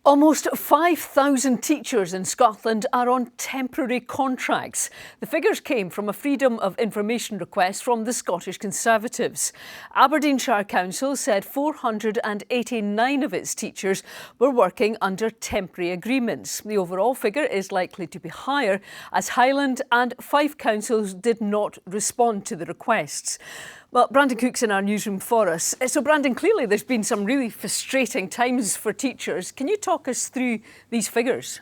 Almost 5,000 teachers in Scotland are on temporary contracts. The figures came from a Freedom of Information request from the Scottish Conservatives. Aberdeenshire Council said 489 of its teachers were working under temporary agreements. The overall figure is likely to be higher as Highland and Fife councils did not respond to the requests. Well, Brandon Cook's in our newsroom for us. So, Brandon, clearly there's been some really frustrating times for teachers. Can you talk us through these figures?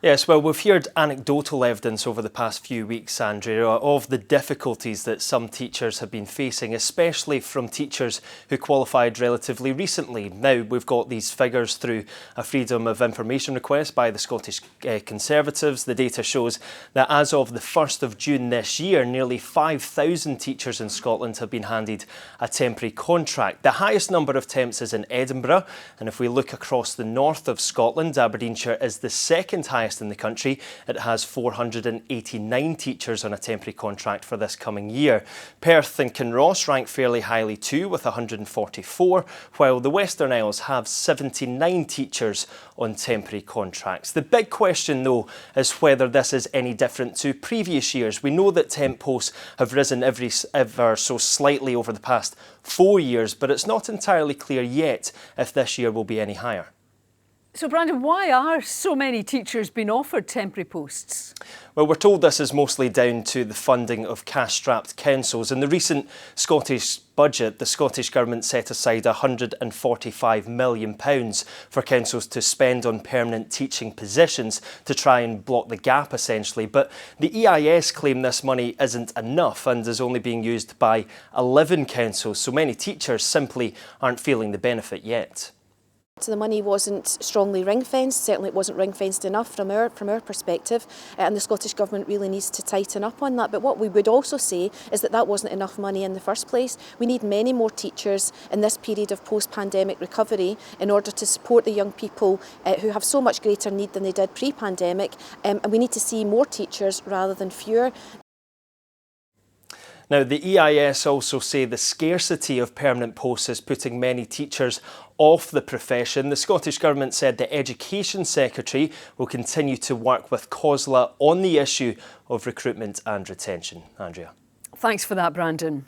Yes, well, we've heard anecdotal evidence over the past few weeks, Andrea, of the difficulties that some teachers have been facing, especially from teachers who qualified relatively recently. Now, we've got these figures through a Freedom of Information request by the Scottish Conservatives. The data shows that as of the 1st of June this year, nearly 5,000 teachers in Scotland have been handed a temporary contract. The highest number of temps is in Edinburgh, and if we look across the north of Scotland, Aberdeenshire is the second highest in the country. It has 489 teachers on a temporary contract for this coming year. Perth and Kinross rank fairly highly too, with 144, while the Western Isles have 79 teachers on temporary contracts. The big question, though, is whether this is any different to previous years. We know that temp posts have risen ever so slightly over the past 4 years, but it's not entirely clear yet if this year will be any higher. So, Brandon, why are so many teachers being offered temporary posts? Well, we're told this is mostly down to the funding of cash-strapped councils. In the recent Scottish budget, the Scottish Government set aside £145 million for councils to spend on permanent teaching positions to try and block the gap, essentially. But the EIS claim this money isn't enough and is only being used by 11 councils, so many teachers simply aren't feeling the benefit yet. So the money wasn't strongly ring-fenced, certainly it wasn't ring-fenced enough from our perspective, and the Scottish Government really needs to tighten up on that. But what we would also say is that wasn't enough money in the first place. We need many more teachers in this period of post-pandemic recovery in order to support the young people who have so much greater need than they did pre-pandemic, and we need to see more teachers rather than fewer. Now, the EIS also say the scarcity of permanent posts is putting many teachers off the profession. The Scottish Government said the Education Secretary will continue to work with COSLA on the issue of recruitment and retention. Andrea. Thanks for that, Brandon.